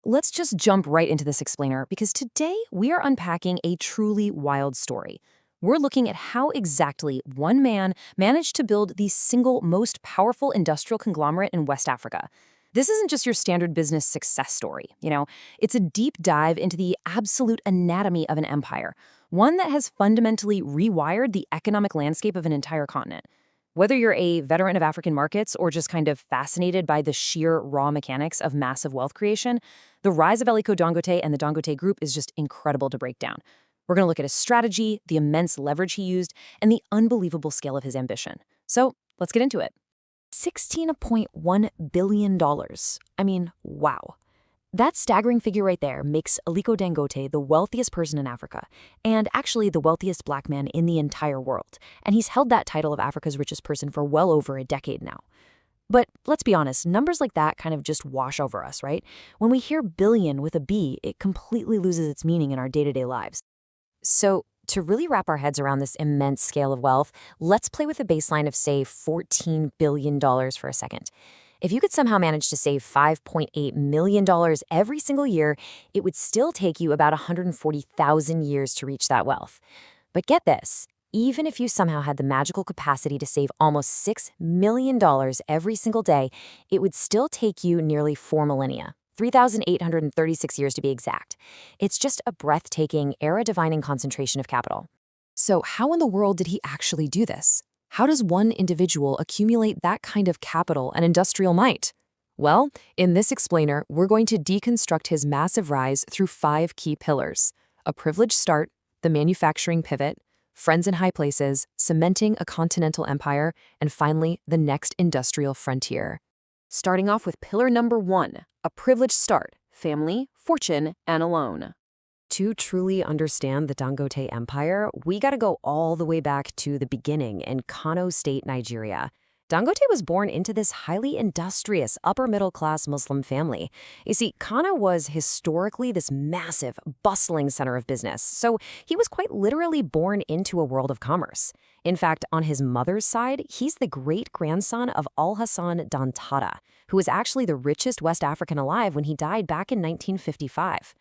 Let's just jump right into this explainer because today we are unpacking a truly wild story. We're looking at how exactly one man managed to build the single most powerful industrial conglomerate in West Africa. This isn't just your standard business success story. It's a deep dive into the absolute anatomy of an empire, one that has fundamentally rewired the economic landscape of an entire continent. Whether you're a veteran of African markets or just kind of fascinated by the sheer raw mechanics of massive wealth creation, the rise of Aliko Dangote and the Dangote Group is just incredible to break down. We're going to look at his strategy, the immense leverage he used, and the unbelievable scale of his ambition. So let's get into it. $16.1 billion. I mean, wow. That staggering figure right there makes Aliko Dangote the wealthiest person in Africa, and actually the wealthiest black man in the entire world. And he's held that title of Africa's richest person for well over a decade now. But let's be honest, numbers like that kind of just wash over us, right? When we hear billion with a B, it completely loses its meaning in our day-to-day lives. So to really wrap our heads around this immense scale of wealth, let's play with a baseline of, say, $14 billion for a second. If you could somehow manage to save $5.8 million every single year, it would still take you about 140,000 years to reach that wealth. But get this, even if you somehow had the magical capacity to save almost $6 million every single day, it would still take you nearly 4 millennia. 3,836 years to be exact. It's just a breathtaking, era-defining concentration of capital. So how in the world did he actually do this? How does one individual accumulate that kind of capital and industrial might? Well, in this explainer, we're going to deconstruct his massive rise through 5 key pillars: a privileged start, the manufacturing pivot, friends in high places, cementing a continental empire, and finally, the next industrial frontier. Starting off with pillar number 1, a privileged start, family, fortune, and alone. To truly understand the Dangote Empire, we gotta go all the way back to the beginning in Kano State, Nigeria. Dangote was born into this highly industrious, upper-middle-class Muslim family. You see, Kano was historically this massive, bustling center of business, so he was quite literally born into a world of commerce. In fact, on his mother's side, he's the great-grandson of Al-Hassan Dantada, who was actually the richest West African alive when he died back in 1955.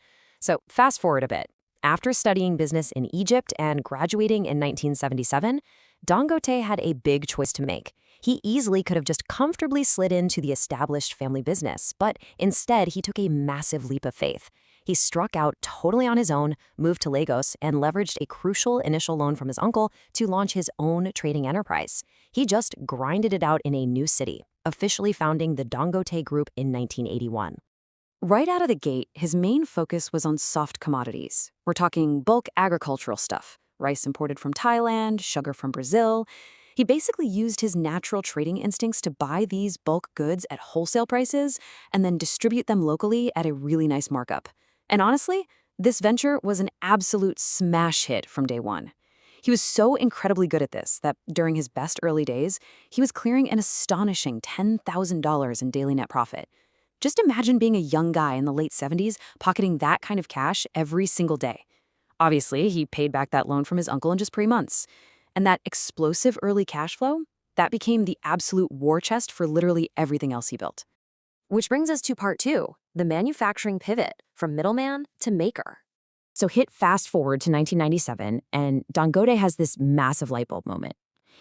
So fast forward a bit. After studying business in Egypt and graduating in 1977, Dangote had a big choice to make. He easily could have just comfortably slid into the established family business, but instead he took a massive leap of faith. He struck out totally on his own, moved to Lagos, and leveraged a crucial initial loan from his uncle to launch his own trading enterprise. He just grinded it out in a new city, officially founding the Dangote Group in 1981. Right out of the gate, his main focus was on soft commodities. We're talking bulk agricultural stuff, rice imported from Thailand, sugar from Brazil. He basically used his natural trading instincts to buy these bulk goods at wholesale prices and then distribute them locally at a really nice markup. And honestly, this venture was an absolute smash hit from day one. He was so incredibly good at this that during his best early days, he was clearing an astonishing $10,000 in daily net profit. Just imagine being a young guy in the late 70s pocketing that kind of cash every single day. Obviously, he paid back that loan from his uncle in just 3 months. And that explosive early cash flow, that became the absolute war chest for literally everything else he built. Which brings us to part 2, the manufacturing pivot from middleman to maker. So hit fast forward to 1997, and Dangote has this massive light bulb moment.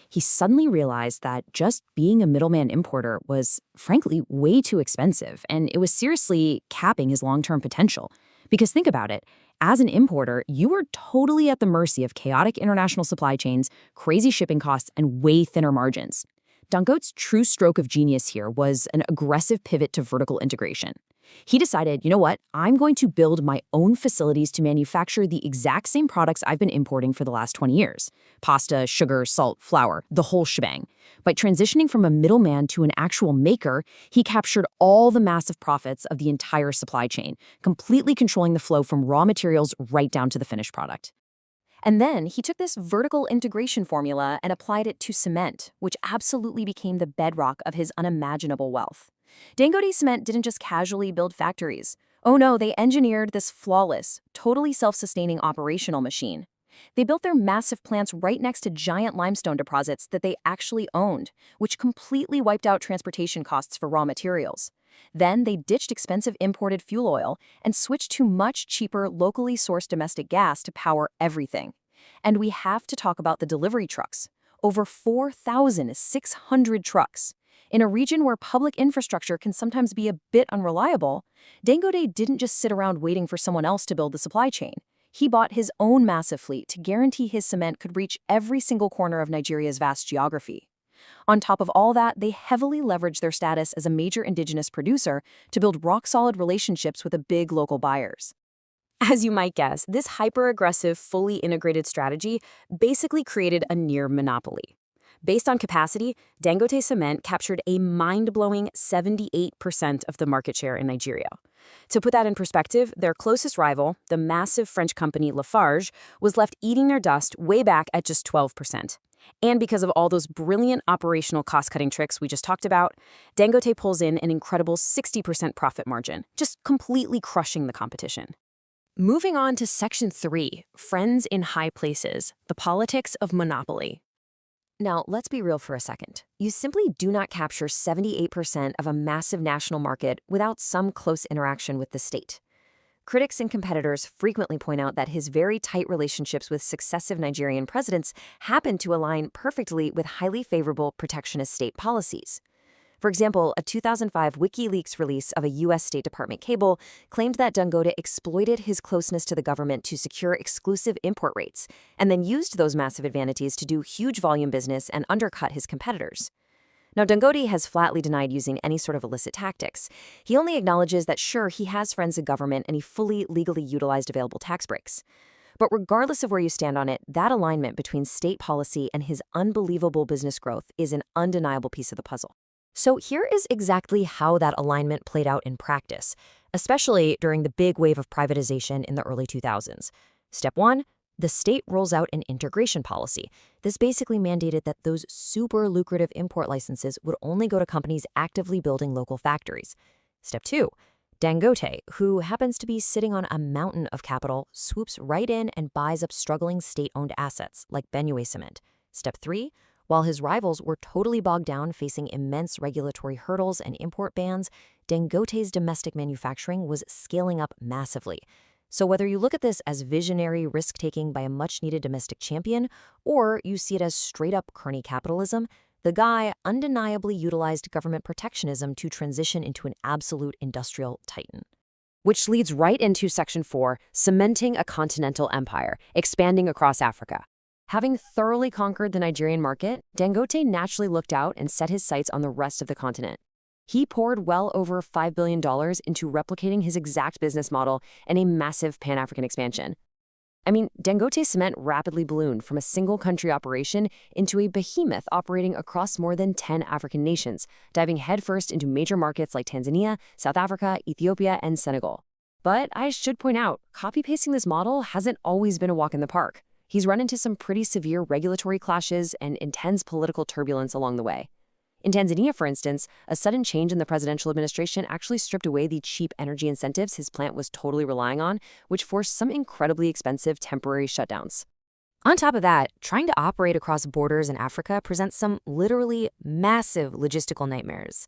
He suddenly realized that just being a middleman importer was, frankly, way too expensive, and it was seriously capping his long-term potential. Because think about it, as an importer, you were totally at the mercy of chaotic international supply chains, crazy shipping costs, and way thinner margins. Dangote's true stroke of genius here was an aggressive pivot to vertical integration. He decided, you know what, I'm going to build my own facilities to manufacture the exact same products I've been importing for the last 20 years. Pasta, sugar, salt, flour, the whole shebang. By transitioning from a middleman to an actual maker, he captured all the massive profits of the entire supply chain, completely controlling the flow from raw materials right down to the finished product. And then he took this vertical integration formula and applied it to cement, which absolutely became the bedrock of his unimaginable wealth. Dangote Cement didn't just casually build factories. Oh no, they engineered this flawless, totally self-sustaining operational machine. They built their massive plants right next to giant limestone deposits that they actually owned, which completely wiped out transportation costs for raw materials. Then they ditched expensive imported fuel oil and switched to much cheaper locally sourced domestic gas to power everything. And we have to talk about the delivery trucks. Over 4,600 trucks. In a region where public infrastructure can sometimes be a bit unreliable, Dangote didn't just sit around waiting for someone else to build the supply chain. He bought his own massive fleet to guarantee his cement could reach every single corner of Nigeria's vast geography. On top of all that, they heavily leveraged their status as a major indigenous producer to build rock-solid relationships with the big local buyers. As you might guess, this hyper-aggressive, fully integrated strategy basically created a near monopoly. Based on capacity, Dangote Cement captured a mind-blowing 78% of the market share in Nigeria. To put that in perspective, their closest rival, the massive French company Lafarge, was left eating their dust way back at just 12%. And because of all those brilliant operational cost-cutting tricks we just talked about, Dangote pulls in an incredible 60% profit margin, just completely crushing the competition. Moving on to Section 3, Friends in High Places, the Politics of Monopoly. Now, let's be real for a second. You simply do not capture 78% of a massive national market without some close interaction with the state. Critics and competitors frequently point out that his very tight relationships with successive Nigerian presidents happen to align perfectly with highly favorable protectionist state policies. For example, a 2005 WikiLeaks release of a U.S. State Department cable claimed that Dangote exploited his closeness to the government to secure exclusive import rates, and then used those massive advantages to do huge volume business and undercut his competitors. Now, Dangote has flatly denied using any sort of illicit tactics. He only acknowledges that sure, he has friends in government and he fully legally utilized available tax breaks. But regardless of where you stand on it, that alignment between state policy and his unbelievable business growth is an undeniable piece of the puzzle. So here is exactly how that alignment played out in practice, especially during the big wave of privatization in the early 2000s. Step 1, the state rolls out an integration policy. This basically mandated that those super lucrative import licenses would only go to companies actively building local factories. Step 2, Dangote, who happens to be sitting on a mountain of capital, swoops right in and buys up struggling state-owned assets like Benue Cement. Step 3, while his rivals were totally bogged down facing immense regulatory hurdles and import bans, Dangote's domestic manufacturing was scaling up massively. So whether you look at this as visionary risk-taking by a much-needed domestic champion, or you see it as straight-up crony capitalism, the guy undeniably utilized government protectionism to transition into an absolute industrial titan. Which leads right into Section 4, cementing a continental empire, expanding across Africa. Having thoroughly conquered the Nigerian market, Dangote naturally looked out and set his sights on the rest of the continent. He poured well over $5 billion into replicating his exact business model and a massive Pan-African expansion. I mean, Dangote Cement rapidly ballooned from a single-country operation into a behemoth operating across more than 10 African nations, diving headfirst into major markets like Tanzania, South Africa, Ethiopia, and Senegal. But I should point out, copy-pasting this model hasn't always been a walk in the park. He's run into some pretty severe regulatory clashes and intense political turbulence along the way. In Tanzania, for instance, a sudden change in the presidential administration actually stripped away the cheap energy incentives his plant was totally relying on, which forced some incredibly expensive temporary shutdowns. On top of that, trying to operate across borders in Africa presents some literally massive logistical nightmares.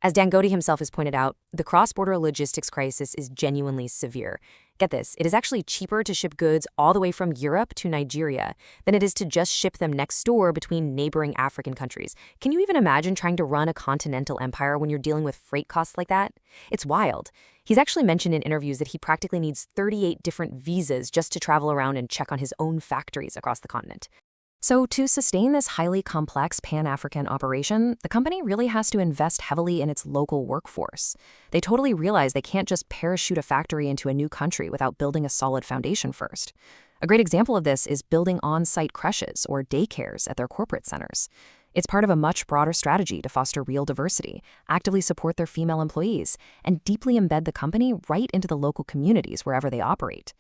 As Dangote himself has pointed out, the cross-border logistics crisis is genuinely severe. Get this, it is actually cheaper to ship goods all the way from Europe to Nigeria than it is to just ship them next door between neighboring African countries. Can you even imagine trying to run a continental empire when you're dealing with freight costs like that? It's wild. He's actually mentioned in interviews that he practically needs 38 different visas just to travel around and check on his own factories across the continent. So to sustain this highly complex Pan-African operation, the company really has to invest heavily in its local workforce. They totally realize they can't just parachute a factory into a new country without building a solid foundation first. A great example of this is building on-site creches or daycares at their corporate centers. It's part of a much broader strategy to foster real diversity, actively support their female employees, and deeply embed the company right into the local communities wherever they operate.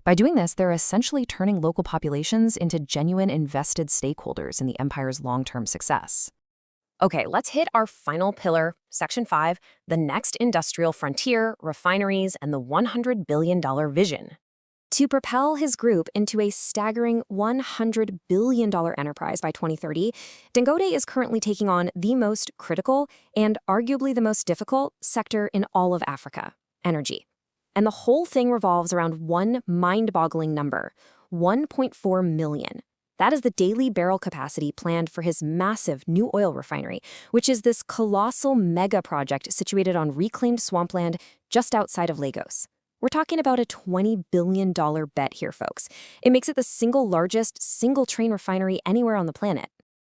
By doing this, they're essentially turning local populations into genuine invested stakeholders in the empire's long-term success. Okay, let's hit our final pillar, Section 5, the next industrial frontier, refineries, and the $100 billion vision. To propel his group into a staggering $100 billion enterprise by 2030, Dangote is currently taking on the most critical and arguably the most difficult sector in all of Africa: energy. And the whole thing revolves around one mind-boggling number: 1.4 million. That is the daily barrel capacity planned for his massive new oil refinery, which is this colossal mega project situated on reclaimed swampland just outside of Lagos. We're talking about a $20 billion bet here, folks. It makes it the single largest single-train refinery anywhere on the planet.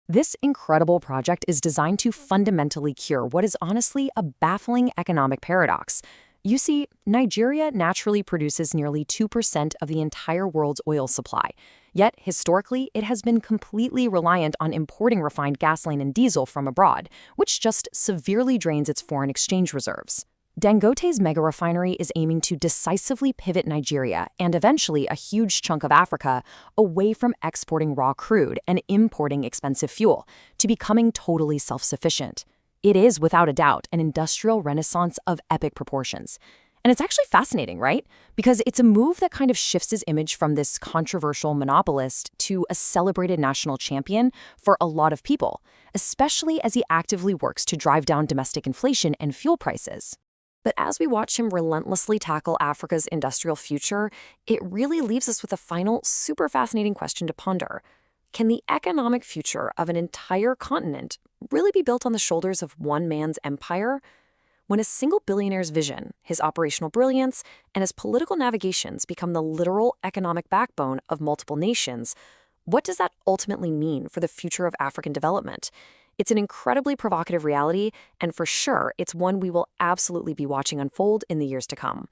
This incredible project is designed to fundamentally cure what is honestly a baffling economic paradox. You see, Nigeria naturally produces nearly 2% of the entire world's oil supply. Yet, historically, it has been completely reliant on importing refined gasoline and diesel from abroad, which just severely drains its foreign exchange reserves. Dangote's mega refinery is aiming to decisively pivot Nigeria and eventually a huge chunk of Africa away from exporting raw crude and importing expensive fuel to becoming totally self-sufficient. It is, without a doubt, an industrial renaissance of epic proportions. And it's actually fascinating, right? Because it's a move that kind of shifts his image from this controversial monopolist to a celebrated national champion for a lot of people, especially as he actively works to drive down domestic inflation and fuel prices. But as we watch him relentlessly tackle Africa's industrial future, it really leaves us with a final, super fascinating question to ponder. Can the economic future of an entire continent really be built on the shoulders of one man's empire? When a single billionaire's vision, his operational brilliance, and his political navigations become the literal economic backbone of multiple nations, what does that ultimately mean for the future of African development? It's an incredibly provocative reality, and for sure, it's one we will absolutely be watching unfold in the years to come.